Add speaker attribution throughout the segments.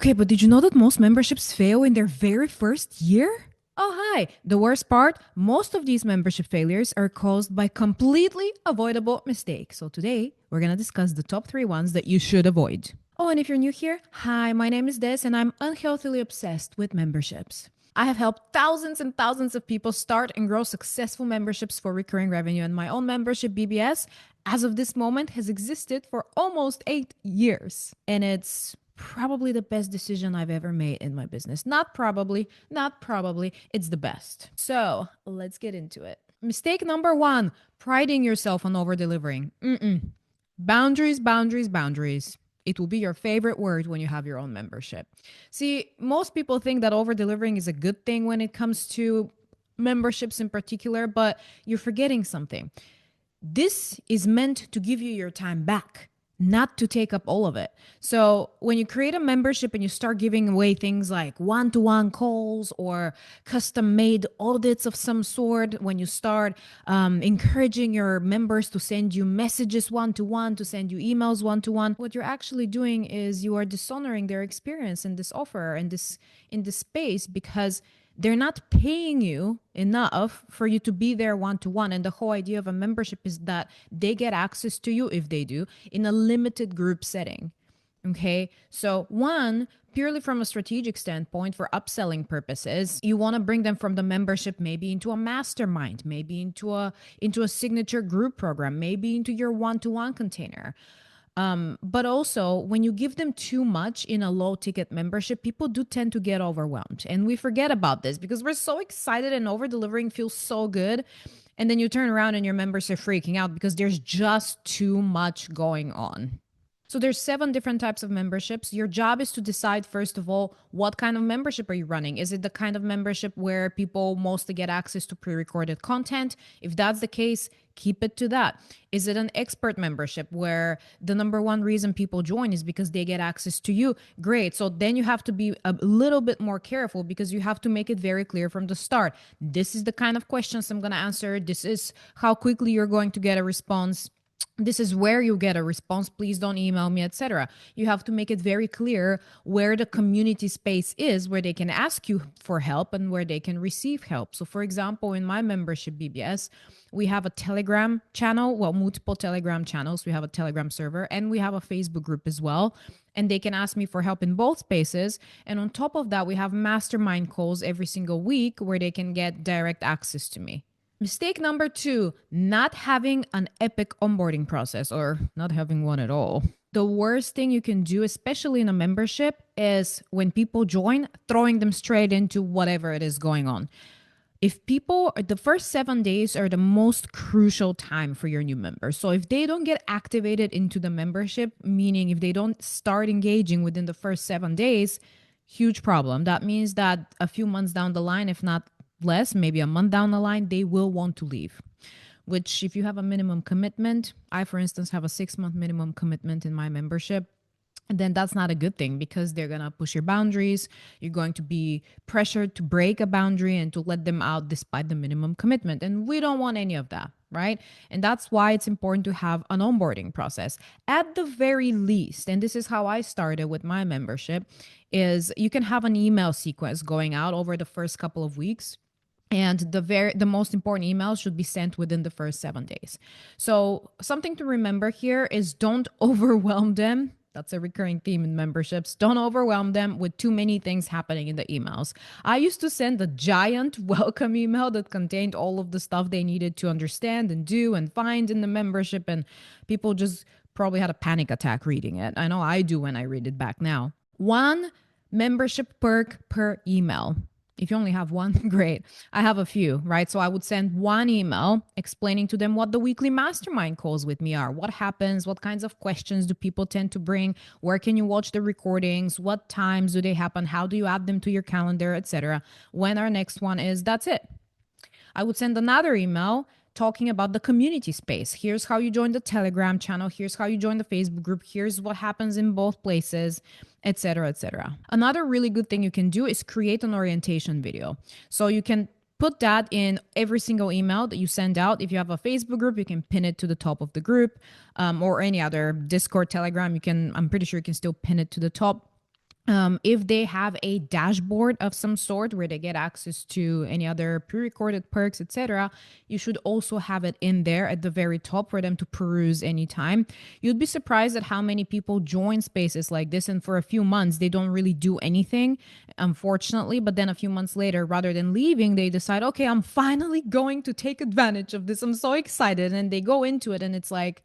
Speaker 1: Okay, but did you know that most memberships fail in their very first year? Oh, hi. The worst part, most of these membership failures are caused by completely avoidable mistakes. So today, we're going to discuss the top 3 ones that you should avoid. Oh, and if you're new here, hi, my name is Des and I'm unhealthily obsessed with memberships. I have helped thousands and thousands of people start and grow successful memberships for recurring revenue, and my own membership, BBS, as of this moment, has existed for almost 8 years. And it's probably the best decision I've ever made in my business. Not probably, it's the best. So let's get into it. Mistake number 1, priding yourself on over delivering. Boundaries, boundaries, boundaries. It will be your favorite word when you have your own membership. See, most people think that over delivering is a good thing when it comes to memberships in particular, but you're forgetting something. This is meant to give you your time back, not to take up all of it. So when you create a membership and you start giving away things like one-to-one calls or custom-made audits of some sort, when you start encouraging your members to send you messages one-to-one, to send you emails one-to-one, what you're actually doing is you are dishonoring their experience in this offer and in this space, because they're not paying you enough for you to be there one-to-one. And the whole idea of a membership is that they get access to you, if they do, in a limited group setting. Okay, so one, purely from a strategic standpoint, for upselling purposes, you want to bring them from the membership maybe into a mastermind, maybe into a signature group program, maybe into your one-to-one container. But also, when you give them too much in a low ticket membership, people do tend to get overwhelmed. And we forget about this because we're so excited and over delivering feels so good. And then you turn around and your members are freaking out because there's just too much going on. So there's 7 different types of memberships. Your job is to decide, first of all, what kind of membership are you running? Is it the kind of membership where people mostly get access to pre-recorded content? If that's the case, keep it to that. Is it an expert membership where the number one reason people join is because they get access to you? Great. So then you have to be a little bit more careful because you have to make it very clear from the start. This is the kind of questions I'm going to answer. This is how quickly you're going to get a response. This is where you get a response. Please don't email me, etc. You have to make it very clear where the community space is, where they can ask you for help and where they can receive help. So for example, in my membership BBS, we have a Telegram channel, well, multiple Telegram channels. We have a Telegram server and we have a Facebook group as well. And they can ask me for help in both spaces. And on top of that, we have mastermind calls every single week where they can get direct access to me. Mistake number 2, not having an epic onboarding process or not having one at all. The worst thing you can do, especially in a membership, is when people join, throwing them straight into whatever it is going on. If people, the first 7 days are the most crucial time for your new members. So if they don't get activated into the membership, meaning if they don't start engaging within the first 7 days, huge problem. That means that a few months down the line, if not less, maybe a month down the line, they will want to leave. Which, if you have a minimum commitment, I, for instance, have a 6-month minimum commitment in my membership, then that's not a good thing because they're going to push your boundaries. You're going to be pressured to break a boundary and to let them out despite the minimum commitment. And we don't want any of that, right? And that's why it's important to have an onboarding process. At the very least, and this is how I started with my membership, is you can have an email sequence going out over the first couple of weeks. And the most important emails should be sent within the first 7 days. So something to remember here is don't overwhelm them. That's a recurring theme in memberships. Don't overwhelm them with too many things happening in the emails. I used to send a giant welcome email that contained all of the stuff they needed to understand and do and find in the membership. And people just probably had a panic attack reading it. I know I do when I read it back now. 1 membership perk per email. If you only have one, great. I have a few, right? So I would send 1 email explaining to them what the weekly mastermind calls with me are. What happens? What kinds of questions do people tend to bring? Where can you watch the recordings? What times do they happen? How do you add them to your calendar, etc.? When our next one is, that's it. I would send another email talking about the community space. Here's how you join the Telegram channel. Here's how you join the Facebook group. Here's what happens in both places, etc., etc. Another really good thing you can do is create an orientation video. So you can put that in every single email that you send out. If you have a Facebook group, you can pin it to the top of the group, or any other Discord, Telegram. I'm pretty sure you can still pin it to the top. If they have a dashboard of some sort where they get access to any other pre-recorded perks, etc., you should also have it in there at the very top for them to peruse anytime. You'd be surprised at how many people join spaces like this, and for a few months they don't really do anything, unfortunately. But then a few months later, rather than leaving, they decide, okay, I'm finally going to take advantage of this. I'm so excited, and they go into it, and it's like,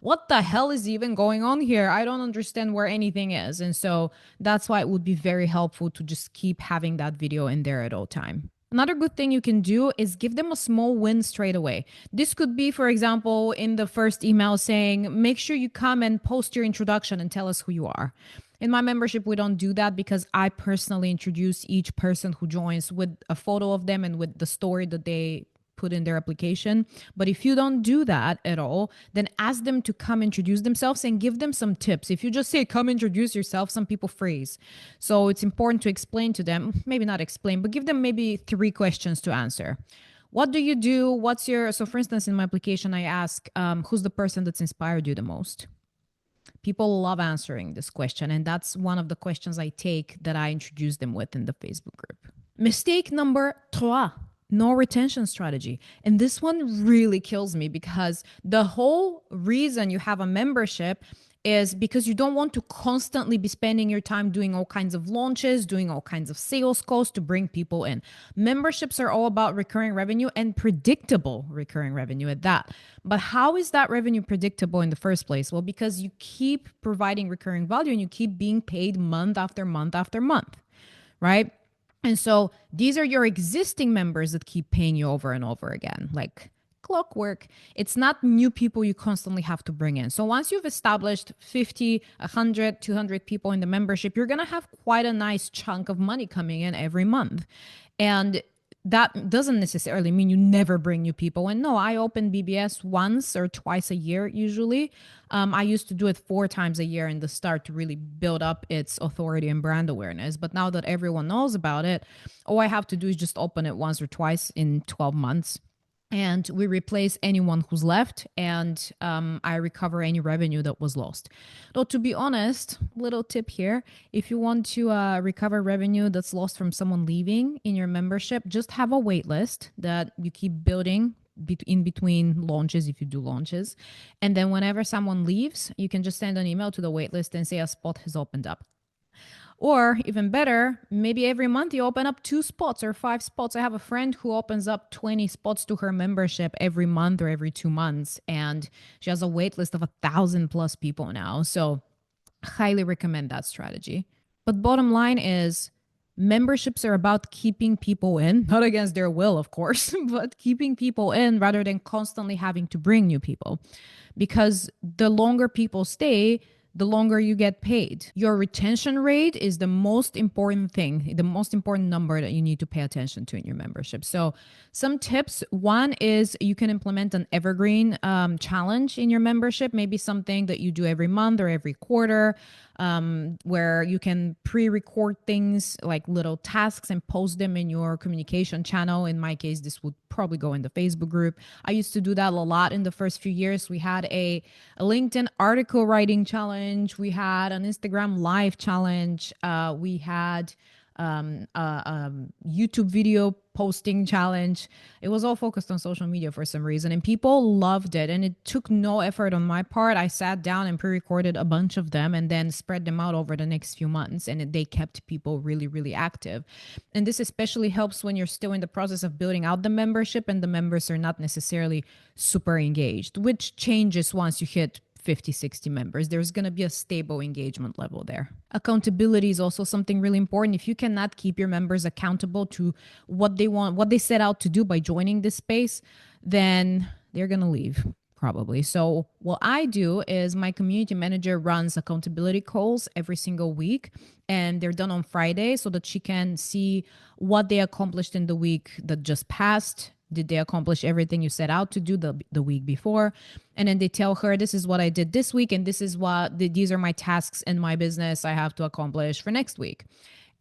Speaker 1: what the hell is even going on here? I don't understand where anything is. And so that's why it would be very helpful to just keep having that video in there at all time. Another good thing you can do is give them a small win straight away. This could be, for example, in the first email saying, make sure you come and post your introduction and tell us who you are. In my membership, we don't do that because I personally introduce each person who joins with a photo of them and with the story that they put in their application. But if you don't do that at all, then ask them to come introduce themselves and give them some tips. If you just say, come introduce yourself, some people freeze. So it's important to explain to them, maybe not explain, but give them maybe 3 questions to answer. What do you do? What's your, so for instance, in my application, I ask, who's the person that's inspired you the most? People love answering this question. And that's one of the questions I take that I introduce them with in the Facebook group. Mistake number 3. No retention strategy. And this one really kills me because the whole reason you have a membership is because you don't want to constantly be spending your time doing all kinds of launches, doing all kinds of sales calls to bring people in. Memberships are all about recurring revenue and predictable recurring revenue at that. But how is that revenue predictable in the first place? Well, because you keep providing recurring value and you keep being paid month after month after month, right? And so these are your existing members that keep paying you over and over again, like clockwork. It's not new people you constantly have to bring in. So once you've established 50, 100, 200 people in the membership, you're going to have quite a nice chunk of money coming in every month. And that doesn't necessarily mean you never bring new people in. No, I open BBS once or twice a year usually. I used to do it 4 times a year in the start to really build up its authority and brand awareness. But now that everyone knows about it, all I have to do is just open it once or twice in 12 months. And we replace anyone who's left, and I recover any revenue that was lost. Though, to be honest, little tip here, if you want to recover revenue that's lost from someone leaving in your membership, just have a wait list that you keep building in between launches if you do launches. And then whenever someone leaves, you can just send an email to the wait list and say a spot has opened up. Or even better, maybe every month you open up 2 spots or 5 spots. I have a friend who opens up 20 spots to her membership every month or every 2 months. And she has a wait list of 1,000 plus people now. So highly recommend that strategy. But bottom line is, memberships are about keeping people in, not against their will, of course, but keeping people in rather than constantly having to bring new people. Because the longer people stay, the longer you get paid. Your retention rate is the most important thing, the most important number that you need to pay attention to in your membership. So some tips. One is you can implement an evergreen challenge in your membership, maybe something that you do every month or every quarter, where you can pre-record things like little tasks and post them in your communication channel. In my case, this would probably go in the Facebook group. I used to do that a lot in the first few years. We had a LinkedIn article writing challenge. We had an Instagram live challenge. We had a YouTube video posting challenge. It was all focused on social media for some reason, and people loved it. And it took no effort on my part. I sat down and pre-recorded a bunch of them and then spread them out over the next few months. And they kept people really, really active. And this especially helps when you're still in the process of building out the membership and the members are not necessarily super engaged, which changes once you hit 50, 60 members. There's going to be a stable engagement level there. Accountability is also something really important. If you cannot keep your members accountable to what they want, what they set out to do by joining this space, then they're going to leave probably. So what I do is my community manager runs accountability calls every single week, and they're done on Friday so that she can see what they accomplished in the week that just passed. Did they accomplish everything you set out to do the week before? And then they tell her, this is what I did this week, and this is these are my tasks in my business I have to accomplish for next week.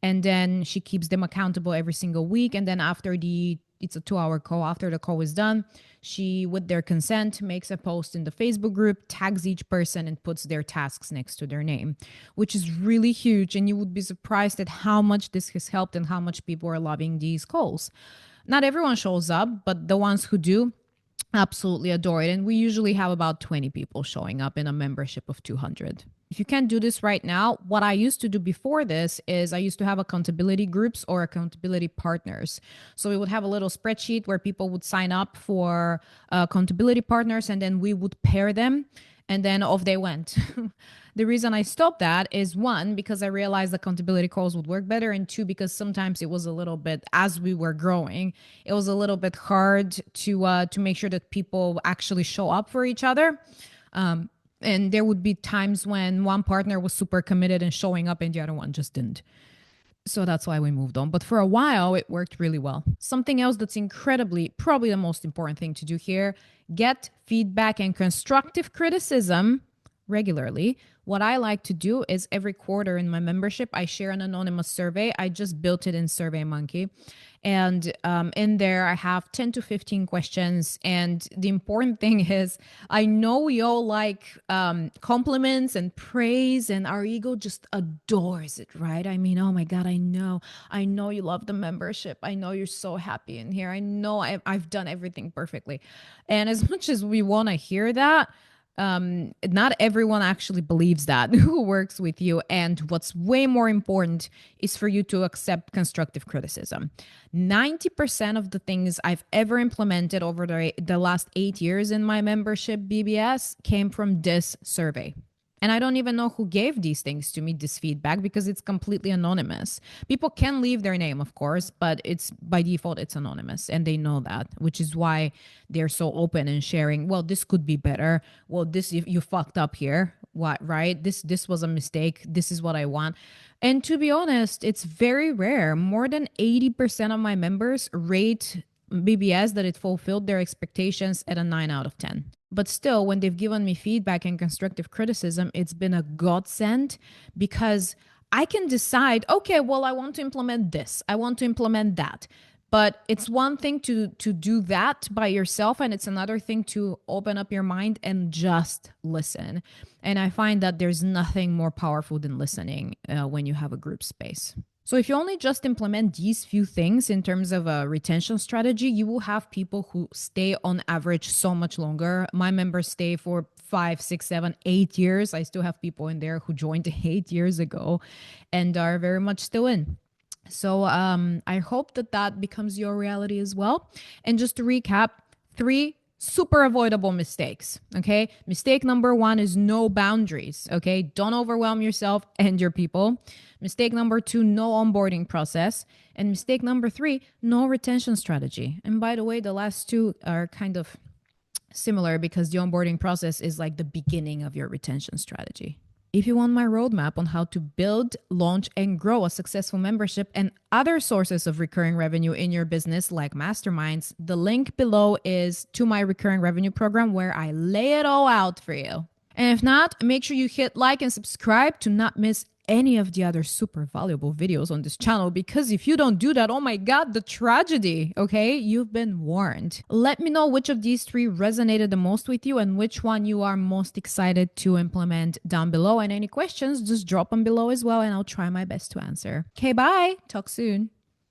Speaker 1: And then she keeps them accountable every single week. And then after the it's a 2-hour call. After the call is done, she, with their consent, makes a post in the Facebook group, tags each person, and puts their tasks next to their name, which is really huge. And you would be surprised at how much this has helped and how much people are loving these calls. Not everyone shows up, but the ones who do absolutely adore it. And we usually have about 20 people showing up in a membership of 200. If you can't do this right now, what I used to do before this is I used to have accountability groups or accountability partners. So we would have a little spreadsheet where people would sign up for accountability partners, and then we would pair them, and then off they went. The reason I stopped that is, one, because I realized accountability calls would work better, and two, because sometimes it was a little bit, as we were growing, it was a little bit hard to make sure that people actually show up for each other. And there would be times when one partner was super committed and showing up and the other one just didn't. So that's why we moved on. But for a while, it worked really well. Something else that's incredibly, probably the most important thing to do here, get feedback and constructive criticism regularly. What I like to do is every quarter in my membership, I share an anonymous survey. I just built it in SurveyMonkey. And in there, I have 10 to 15 questions. And the important thing is, I know we all like compliments and praise, and our ego just adores it, right? I mean, oh my God, I know you love the membership. I know you're so happy in here. I know I've done everything perfectly. And as much as we want to hear that, not everyone actually believes that who works with you. And what's way more important is for you to accept constructive criticism. 90% of the things I've ever implemented over the last 8 years in my membership BBS came from this survey. And I don't even know who gave these things to me, this feedback, because it's completely anonymous. People can leave their name, of course, but it's by default, it's anonymous. And they know that, which is why they're so open and sharing, well, this could be better. Well, this, you fucked up here. What, right? This was a mistake. This is what I want. And to be honest, it's very rare. More than 80% of my members rate BBS that it fulfilled their expectations at a 9 out of 10. But still, when they've given me feedback and constructive criticism, it's been a godsend, because I can decide, okay, well, I want to implement this. I want to implement that. But it's one thing to do that by yourself, and it's another thing to open up your mind and just listen. And I find that there's nothing more powerful than listening when you have a group space. So if you only just implement these few things in terms of a retention strategy, you will have people who stay on average so much longer. My members stay for 5, 6, 7, 8 years. I still have people in there who joined 8 years ago and are very much still in. So I hope that becomes your reality as well. And just to recap, 3 super avoidable mistakes. Okay. Mistake number 1 is no boundaries. Okay. Don't overwhelm yourself and your people. Mistake number 2, no onboarding process. And mistake number 3, no retention strategy. And by the way, the last 2 are kind of similar, because the onboarding process is like the beginning of your retention strategy. If you want my roadmap on how to build, launch, and grow a successful membership and other sources of recurring revenue in your business, like masterminds, the link below is to my recurring revenue program, where I lay it all out for you. And if not, make sure you hit like and subscribe to not miss any of the other super valuable videos on this channel, because if you don't do that, oh my God, the tragedy, okay? You've been warned. Let me know which of these 3 resonated the most with you and which one you are most excited to implement down below. And any questions, just drop them below as well, and I'll try my best to answer. Okay, bye. Talk soon.